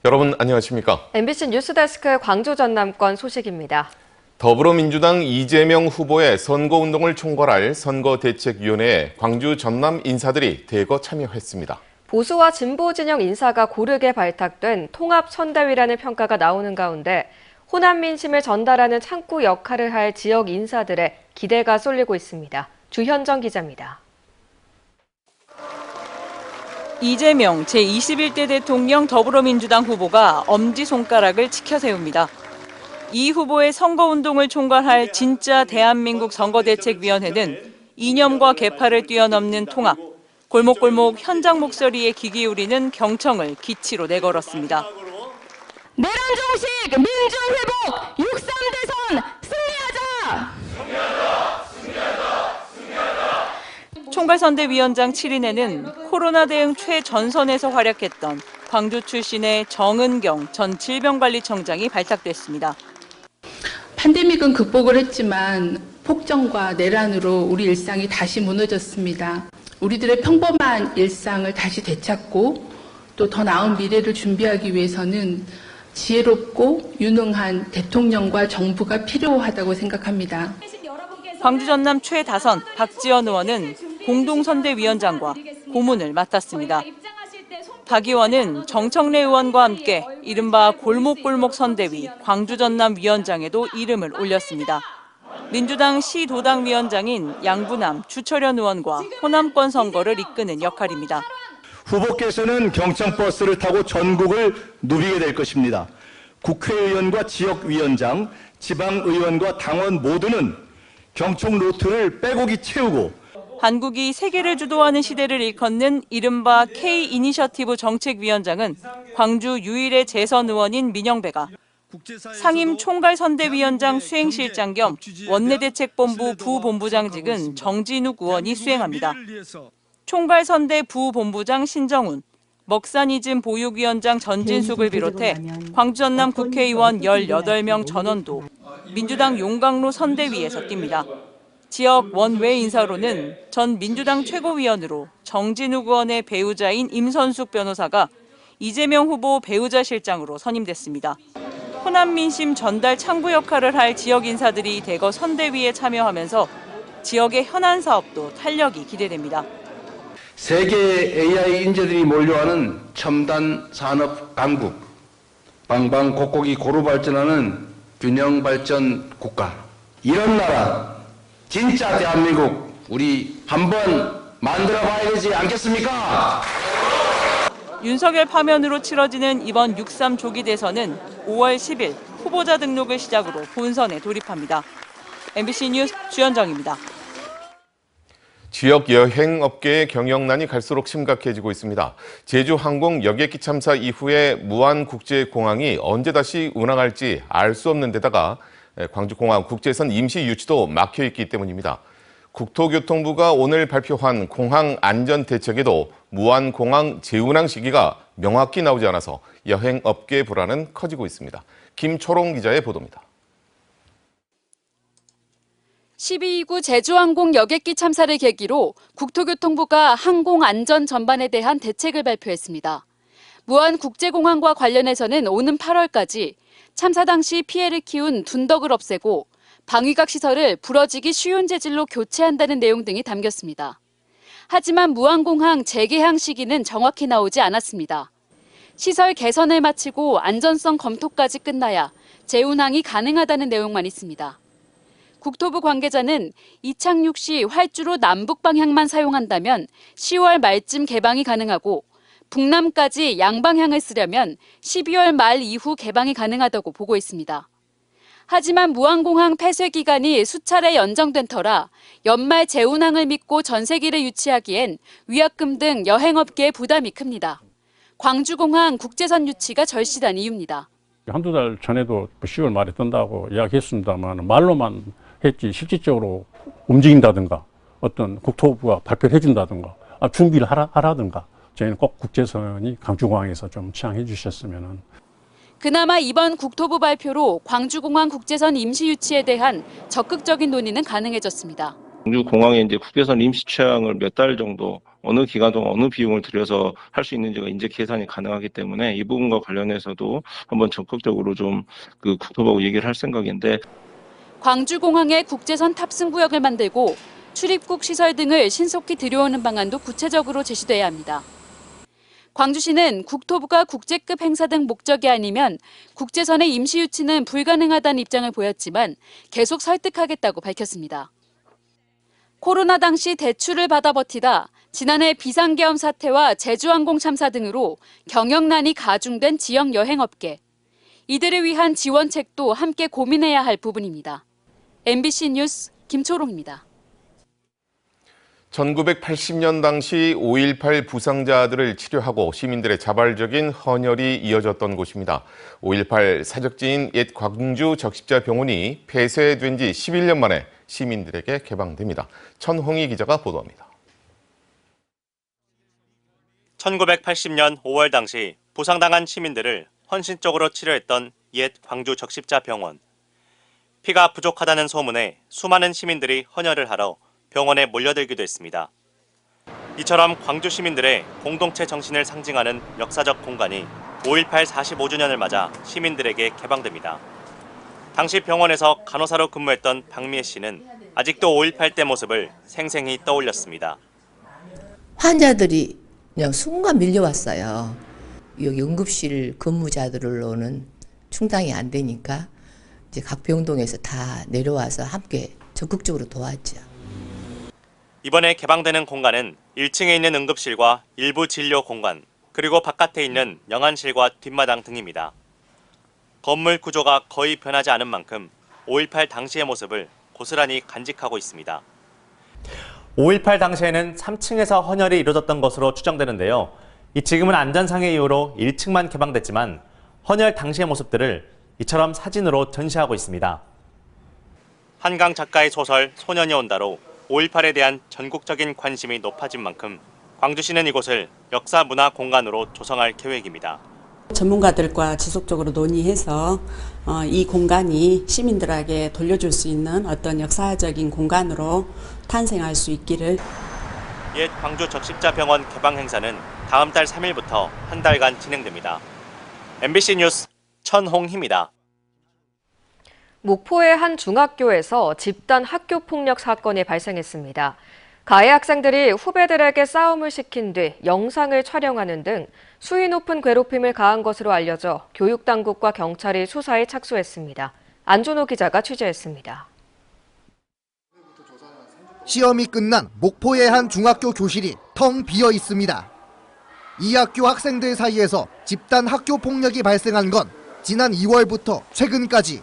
여러분 안녕하십니까? MBC 뉴스데스크의 광주 전남권 소식입니다. 더불어민주당 이재명 후보의 선거운동을 총괄할 선거대책위원회에 광주 전남 인사들이 대거 참여했습니다. 보수와 진보 진영 인사가 고르게 발탁된 통합선대위라는 평가가 나오는 가운데 호남 민심을 전달하는 창구 역할을 할 지역 인사들의 기대가 쏠리고 있습니다. 주현정 기자입니다. 이재명 제21대 대통령 더불어민주당 후보가 엄지손가락을 치켜세웁니다. 이 후보의 선거운동을 총괄할 진짜 대한민국 선거대책위원회는 이념과 계파를 뛰어넘는 통합, 골목골목 현장 목소리에 귀 기울이는 경청을 기치로 내걸었습니다. 내란 종식, 민중 회복, 6.3 대선 승리하자! 총괄선대위원장 7인에는 코로나 대응 최전선에서 활약했던 광주 출신의 정은경 전 질병관리청장이 발탁됐습니다. 팬데믹은 극복을 했지만 폭정과 내란으로 우리 일상이 다시 무너졌습니다. 우리들의 평범한 일상을 다시 되찾고 또 더 나은 미래를 준비하기 위해서는 지혜롭고 유능한 대통령과 정부가 필요하다고 생각합니다. 광주 전남 최다선 박지원 의원은 공동선대위원장과 고문을 맡았습니다. 박 의원은 정청래 의원과 함께 이른바 골목골목 선대위 광주 전남 위원장에도 이름을 올렸습니다. 민주당 시도당 위원장인 양부남 주철현 의원과 호남권 선거를 이끄는 역할입니다. 후보께서는 경청버스를 타고 전국을 누비게 될 것입니다. 국회의원과 지역위원장, 지방의원과 당원 모두는 경청 루트를 빼곡히 채우고 한국이 세계를 주도하는 시대를 일컫는 이른바 K-이니셔티브 정책위원장은 광주 유일의 재선 의원인 민영배가 상임 총괄선대위원장 수행실장 겸 원내대책본부 부본부장직은 정진욱 의원이 수행합니다. 총괄선대 부본부장 신정훈, 먹산이즘 보육위원장 전진숙을 비롯해 광주 전남 국회의원 18명 전원도 민주당 용광로 선대위에서 뜁니다. 지역 원외 인사로는 전 민주당 최고위원으로 정진욱 의원의 배우자인 임선숙 변호사가 이재명 후보 배우자 실장으로 선임됐습니다. 호남 민심 전달 창구 역할을 할 지역 인사들이 대거 선대위에 참여하면서 지역의 현안 사업도 탄력이 기대됩니다. 세계의 AI 인재들이 몰려하는 첨단 산업 강국, 방방곡곡이 고루 발전하는 균형 발전 국가. 이런 나라, 진짜 대한민국 우리 한번 만들어봐야 되지 않겠습니까? 윤석열 파면으로 치러지는 이번 6.3 조기 대선은 5월 10일 후보자 등록을 시작으로 본선에 돌입합니다. MBC 뉴스 주현정입니다. 지역 여행업계의 경영난이 갈수록 심각해지고 있습니다. 제주항공 여객기 참사 이후에 무안국제공항이 언제 다시 운항할지 알 수 없는 데다가 광주공항 국제선 임시 유치도 막혀있기 때문입니다. 국토교통부가 오늘 발표한 공항 안전대책에도 무안공항 재운항 시기가 명확히 나오지 않아서 여행업계의 불안은 커지고 있습니다. 김초롱 기자의 보도입니다. 12.29 제주항공 여객기 참사를 계기로 국토교통부가 항공안전 전반에 대한 대책을 발표했습니다. 무안국제공항과 관련해서는 오는 8월까지 참사 당시 피해를 키운 둔덕을 없애고 방위각 시설을 부러지기 쉬운 재질로 교체한다는 내용 등이 담겼습니다. 하지만 무안공항 재개항 시기는 정확히 나오지 않았습니다. 시설 개선을 마치고 안전성 검토까지 끝나야 재운항이 가능하다는 내용만 있습니다. 국토부 관계자는 이착륙 시 활주로 남북 방향만 사용한다면 10월 말쯤 개방이 가능하고 북남까지 양방향을 쓰려면 12월 말 이후 개방이 가능하다고 보고 있습니다. 하지만 무안공항 폐쇄 기간이 수차례 연장된 터라 연말 재운항을 믿고 전세기를 유치하기엔 위약금 등 여행업계의 부담이 큽니다. 광주공항 국제선 유치가 절실한 이유입니다. 한두 달 전에도 10월 말에 뜬다고 이야기했습니다만 말로만 했지 실질적으로 움직인다든가 어떤 국토부가 발표를 해준다든가 준비를 하라든가 저희는 꼭 국제선이 광주공항에서 좀 취항해 주셨으면. 그나마 이번 국토부 발표로 광주공항 국제선 임시 유치에 대한 적극적인 논의는 가능해졌습니다. 광주공항에 이제 국제선 임시 취항을 몇 달 정도 어느 기간 동안 어느 비용을 들여서 할 수 있는지가 이제 계산이 가능하기 때문에 이 부분과 관련해서도 한번 적극적으로 좀 국토부하고 얘기를 할 생각인데 광주공항에 국제선 탑승 구역을 만들고 출입국 시설 등을 신속히 들여오는 방안도 구체적으로 제시돼야 합니다. 광주시는 국토부가 국제급 행사 등 목적이 아니면 국제선의 임시 유치는 불가능하다는 입장을 보였지만 계속 설득하겠다고 밝혔습니다. 코로나 당시 대출을 받아 버티다 지난해 비상계엄 사태와 제주항공 참사 등으로 경영난이 가중된 지역 여행업계. 이들을 위한 지원책도 함께 고민해야 할 부분입니다. MBC 뉴스 김초롱입니다. 1980년 당시 5.18 부상자들을 치료하고 시민들의 자발적인 헌혈이 이어졌던 곳입니다. 5.18 사적지인 옛 광주 적십자병원이 폐쇄된 지 11년 만에 시민들에게 개방됩니다. 천홍희 기자가 보도합니다. 1980년 5월 당시 부상당한 시민들을 헌신적으로 치료했던 옛 광주 적십자병원. 피가 부족하다는 소문에 수많은 시민들이 헌혈을 하러 병원에 몰려들기도 했습니다. 이처럼 광주 시민들의 공동체 정신을 상징하는 역사적 공간이 5.18 45주년을 맞아 시민들에게 개방됩니다. 당시 병원에서 간호사로 근무했던 박미애 씨는 아직도 5.18 때 모습을 생생히 떠올렸습니다. 환자들이 그냥 순간 밀려왔어요. 여기 응급실 근무자들로는 충당이 안 되니까 이제 각 병동에서 다 내려와서 함께 적극적으로 도왔죠. 이번에 개방되는 공간은 1층에 있는 응급실과 일부 진료 공간, 그리고 바깥에 있는 영안실과 뒷마당 등입니다. 건물 구조가 거의 변하지 않은 만큼 5.18 당시의 모습을 고스란히 간직하고 있습니다. 5.18 당시에는 3층에서 헌혈이 이루어졌던 것으로 추정되는데요. 지금은 안전상의 이유로 1층만 개방됐지만 헌혈 당시의 모습들을 이처럼 사진으로 전시하고 있습니다. 한강 작가의 소설 소년이 온다로 5.18에 대한 전국적인 관심이 높아진 만큼 광주시는 이곳을 역사문화 공간으로 조성할 계획입니다. 전문가들과 지속적으로 논의해서 이 공간이 시민들에게 돌려줄 수 있는 어떤 역사적인 공간으로 탄생할 수 있기를. 옛 광주 적십자병원 개방 행사는 다음 달 3일부터 한 달간 진행됩니다. MBC 뉴스 천홍희입니다. 목포의 한 중학교에서 집단 학교 폭력 사건이 발생했습니다. 가해 학생들이 후배들에게 싸움을 시킨 뒤 영상을 촬영하는 등 수위 높은 괴롭힘을 가한 것으로 알려져 교육당국과 경찰이 수사에 착수했습니다. 안준호 기자가 취재했습니다. 시험이 끝난 목포의 한 중학교 교실이 텅 비어 있습니다. 이 학교 학생들 사이에서 집단 학교 폭력이 발생한 건 지난 2월부터 최근까지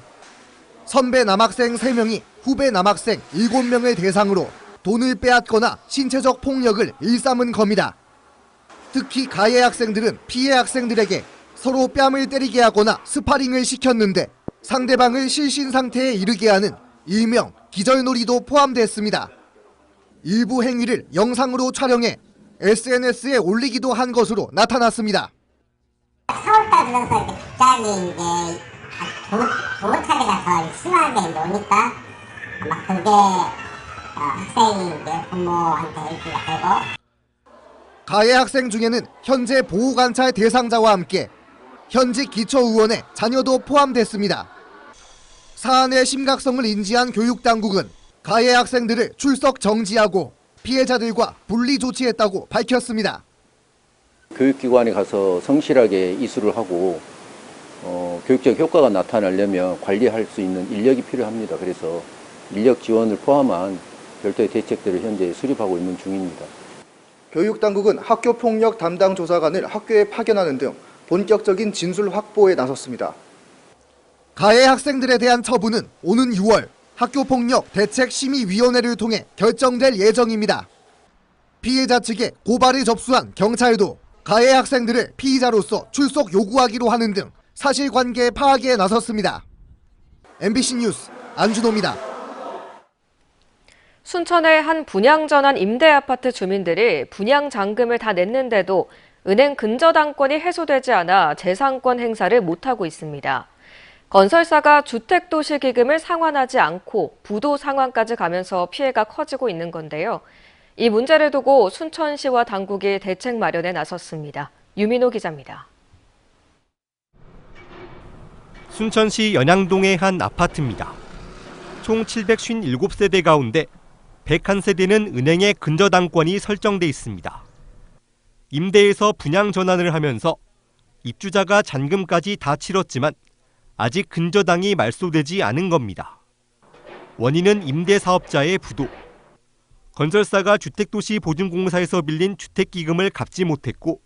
선배 남학생 3명이 후배 남학생 7명을 대상으로 돈을 빼앗거나 신체적 폭력을 일삼은 겁니다. 특히 가해 학생들은 피해 학생들에게 서로 뺨을 때리게 하거나 스파링을 시켰는데 상대방을 실신 상태에 이르게 하는 일명 기절놀이도 포함됐습니다. 일부 행위를 영상으로 촬영해 SNS에 올리기도 한 것으로 나타났습니다. 4월달 들어서 갑자기 이제 교차례가 더 심하게 노니까 아마 그게 학생이 이제 부모한테 얘기가 되고. 가해 학생 중에는 현재 보호관찰 대상자와 함께 현직 기초의원의 자녀도 포함됐습니다. 사안의 심각성을 인지한 교육당국은 가해 학생들을 출석 정지하고 피해자들과 분리 조치했다고 밝혔습니다. 교육기관에 가서 성실하게 이수를 하고 교육적 효과가 나타나려면 관리할 수 있는 인력이 필요합니다. 그래서 인력 지원을 포함한 별도의 대책들을 현재 수립하고 있는 중입니다. 교육당국은 학교폭력 담당 조사관을 학교에 파견하는 등 본격적인 진술 확보에 나섰습니다. 가해 학생들에 대한 처분은 오는 6월 학교폭력 대책심의위원회를 통해 결정될 예정입니다. 피해자 측에 고발을 접수한 경찰도 가해 학생들을 피의자로서 출석 요구하기로 하는 등 사실관계 파악에 나섰습니다. MBC 뉴스 안준호입니다. 순천의 한 분양전환 임대아파트 주민들이 분양잔금을 다 냈는데도 은행 근저당권이 해소되지 않아 재산권 행사를 못하고 있습니다. 건설사가 주택도시기금을 상환하지 않고 부도 상환까지 가면서 피해가 커지고 있는 건데요. 이 문제를 두고 순천시와 당국이 대책 마련에 나섰습니다. 유민호 기자입니다. 순천시 연양동의 한 아파트입니다. 총 757세대 가운데 101세대는 은행에 근저당권이 설정돼 있습니다. 임대에서 분양 전환을 하면서 입주자가 잔금까지 다 치렀지만 아직 근저당이 말소되지 않은 겁니다. 원인은 임대사업자의 부도. 건설사가 주택도시보증공사에서 빌린 주택기금을 갚지 못했고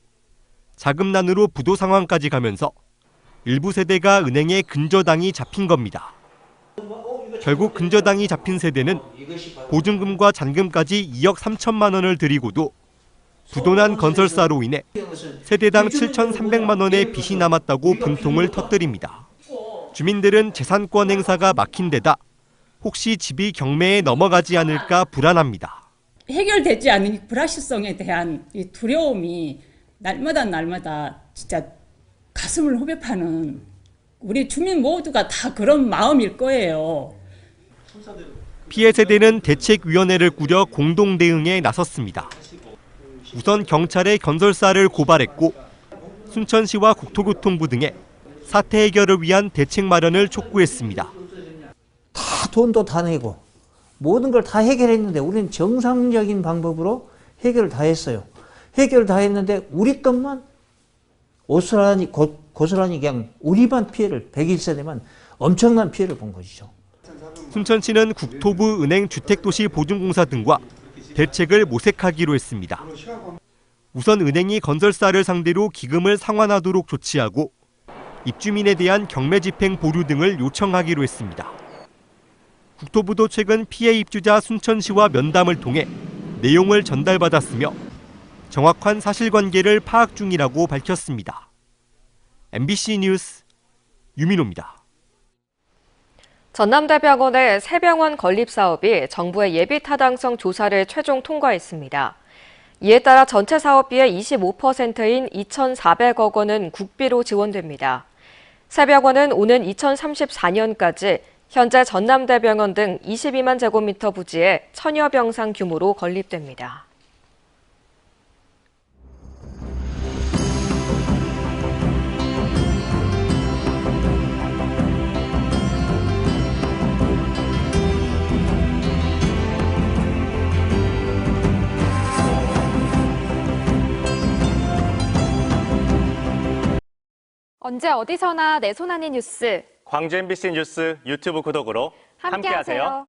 자금난으로 부도 상황까지 가면서 일부 세대가 은행에 근저당이 잡힌 겁니다. 결국 근저당이 잡힌 세대는 보증금과 잔금까지 2억 3천만 원을 들이고도 부도난 건설사로 인해 세대당 7,300만 원의 빚이 남았다고 분통을 터뜨립니다. 주민들은 재산권 행사가 막힌 데다 혹시 집이 경매에 넘어가지 않을까 불안합니다. 해결되지 않은 불확실성에 대한 이 두려움이 날마다 진짜 가슴을 후벼 파는 우리 주민 모두가 다 그런 마음일 거예요. 피해 세대는 대책위원회를 꾸려 공동 대응에 나섰습니다. 우선 경찰에 건설사를 고발했고 순천시와 국토교통부 등에 사태 해결을 위한 대책 마련을 촉구했습니다. 다 돈도 다 내고 모든 걸 다 해결했는데 우리는 정상적인 방법으로 해결을 다 했어요. 해결을 다 했는데 우리 것만 고스란히 그냥 우리만 피해를 101세대만 엄청난 피해를 본 것이죠. 순천시는 국토부, 은행, 주택도시보증공사 등과 대책을 모색하기로 했습니다. 우선 은행이 건설사를 상대로 기금을 상환하도록 조치하고 입주민에 대한 경매 집행 보류 등을 요청하기로 했습니다. 국토부도 최근 피해 입주자 순천시와 면담을 통해 내용을 전달받았으며 정확한 사실관계를 파악 중이라고 밝혔습니다. MBC 뉴스 유민호입니다. 전남대병원의 새 병원 건립 사업이 정부의 예비 타당성 조사를 최종 통과했습니다. 이에 따라 전체 사업비의 25%인 2,400억 원은 국비로 지원됩니다. 새 병원은 오는 2034년까지 현재 전남대병원 등 22만 제곱미터 부지에 1000여 병상 규모로 건립됩니다. 언제 어디서나 내 손 안의 뉴스. 광주 MBC 뉴스 유튜브 구독으로 함께하세요.